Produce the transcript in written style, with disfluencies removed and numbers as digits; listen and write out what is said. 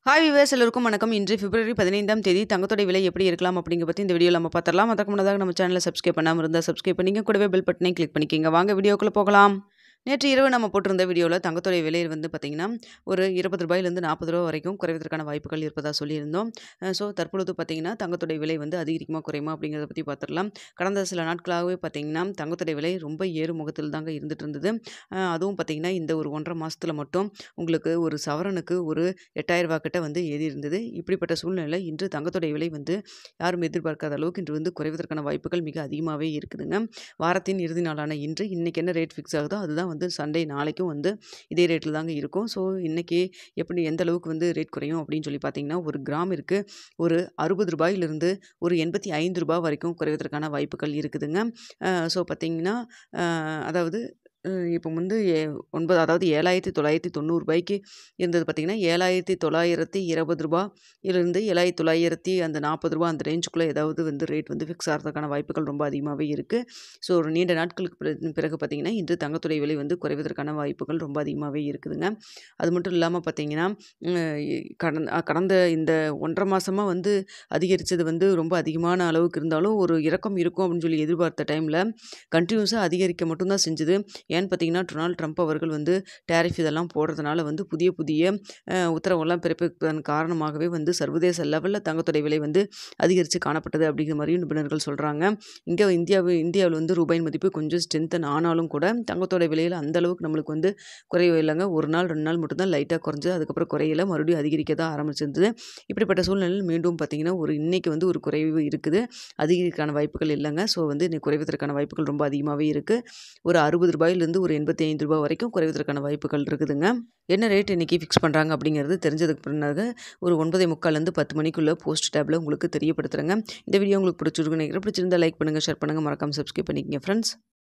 Hi viewers எல்லோருக்கும் வணக்கம். இன்று பிப்ரவரி 15ஆம் தேதி தங்கத்தோட விலை எப்படி இருக்கலாம் அப்படிங்கிற பற்றி இந்த வீடியோவில் நம்ம பார்த்துடலாம். அதற்கு முன்னதாக நம்ம சேனலை சப்ஸ்கிரைப் பண்ணாமல் இருந்தால் சப்ஸ்கிரைப் பண்ணிங்க, கூடவே பெல் பட்டனை கிளிக் பண்ணிக்கோங்க. வாங்க வீடியோக்குள்ளே போகலாம். நேற்று இரவு நம்ம போட்டிருந்த வீடியோவில் தங்கத்தோடைய விலை வந்து பார்த்திங்கன்னா ஒரு ரூ. 20 40 வரைக்கும் குறைவதற்கான வாய்ப்புகள் இருப்பதாக சொல்லியிருந்தோம். ஸோ தற்பொழுது பார்த்திங்கன்னா தங்கத்தோடைய விலை வந்து அதிகரிக்குமா குறையுமா அப்படிங்கிறத பற்றி பார்த்துடலாம். கடந்த சில நாட்களாகவே பார்த்திங்கன்னா தங்கத்தோடைய விலை ரொம்ப ஏறு முகத்தில் தாங்க இருந்துட்டு இருந்தது. அதுவும் பார்த்திங்கன்னா இந்த ஒரு 1.5 மாதத்தில் மட்டும் உங்களுக்கு ஒரு சவரனுக்கு ஒரு ரூ. 8000 கிட்ட வந்து ஏறி இருந்தது. இப்படிப்பட்ட சூழ்நிலையில் இன்று தங்கத்தோடைய விலை வந்து யாரும் எதிர்பார்க்காத அளவுக்கு இன்று வந்து குறைவதற்கான வாய்ப்புகள் மிக அதிகமாகவே இருக்குதுங்க. வாரத்தின் இறுதி நாளான இன்றைக்கி என்ன ரேட் ஃபிக்ஸ் ஆகுதோ அதுதான் வந்து சண்டே நாளைக்கும் வந்து இதே ரேட்டில் தாங்க இருக்கும். ஸோ இன்றைக்கி எந்த அளவுக்கு வந்து ரேட் குறையும் அப்படின்னு சொல்லி பார்த்தீங்கன்னா ஒரு கிராமிற்கு ஒரு ரூ. 60 ஒரு ரூ. 85 வரைக்கும் குறைவதற்கான வாய்ப்புகள் இருக்குதுங்க. ஸோ பார்த்தீங்கன்னா அதாவது இப்போ வந்து 9 அதாவது ரூ. 7,990 இருந்தது பார்த்தீங்கன்னா ரூ. 7,920 இருந்து ரூ. 7,940 அந்த ரேஞ்சுக்குள்ளே ஏதாவது வந்து ரேட் வந்து ஃபிக்ஸ் ஆகிறதுக்கான வாய்ப்புகள் ரொம்ப அதிகமாகவே இருக்குது. ஸோ ஒரு நீண்ட நாட்களுக்கு பிறகு பார்த்தீங்கன்னா இன்று தங்கத்துடைய விலை வந்து குறைவதற்கான வாய்ப்புகள் ரொம்ப அதிகமாகவே இருக்குதுங்க. அது மட்டும் இல்லாமல் பார்த்தீங்கன்னா கடந்த இந்த 1.5 மாதமாக வந்து அதிகரித்தது வந்து ரொம்ப அதிகமான அளவுக்கு இருந்தாலும் ஒரு இறக்கம் இருக்கும் அப்படின்னு சொல்லி எதிர்பார்த்த டைமில் கண்டினியூஸாக அதிகரிக்க மட்டும்தான் செஞ்சுது. ஏன்னு பார்த்தீங்கன்னா டொனால்ட் ட்ரம்ப் அவர்கள் வந்து டேரிஃப் இதெல்லாம் போடுறதுனால வந்து புதிய உத்தரவெல்லாம் பிறப்பிப்பதன் காரணமாகவே வந்து சர்வதேச லெவலில் தங்கத்தோடைய விலை வந்து அதிகரித்து காணப்பட்டது அப்படிங்கிற மாதிரியும் நிபுணர்கள் சொல்கிறாங்க. இங்கே இந்தியாவில் வந்து ரூபாயின் மதிப்பு கொஞ்சம் ஸ்ட்ரென்தன் ஆனாலும் கூட தங்கத்தோட விலையில் அந்த அளவுக்கு நம்மளுக்கு வந்து குறையவே இல்லைங்க. ஒரு நாள் 2 நாள் மட்டும்தான் லைட்டாக குறைஞ்சது, அதுக்கப்புறம் குறையில, மறுபடியும் அதிகரிக்க தான் ஆரம்பிச்சிருந்தது. இப்படிப்பட்ட சூழ்நிலையில் மீண்டும் பார்த்தீங்கன்னா இன்னைக்கு வந்து ஒரு குறைவு இருக்குது. அதிகரிக்கான வாய்ப்புகள் இல்லைங்க. ஸோ வந்து இன்னைக்கு குறைவதற்கான வாய்ப்புகள் ரொம்ப அதிகமாகவே இருக்குது. ஒரு ரூ. 60 ஒரு ரூ. 85 வரைக்கும் குறைவதற்கான வாய்ப்புகள் இருக்குதுங்க. என்ன ரேட் இன்றைக்கி ஃபிக்ஸ் பண்ணுறாங்க அப்படிங்கிறது தெரிஞ்சதுக்கு பிறகு ஒரு 9:45 10 மணிக்குள்ளே போஸ்ட் டேப்பில் உங்களுக்கு தெரியப்படுத்துகிறேங்க. இந்த வீடியோ உங்களுக்கு பிடிச்சிருக்குன்னு நினைக்கிறேன். பிடிச்சிருந்தா லைக் பண்ணுங்கள், ஷேர் பண்ணுங்கள், மறக்காமல் சப்ஸ்கிரைப் பண்ணிக்கங்க ஃப்ரெண்ட்ஸ்.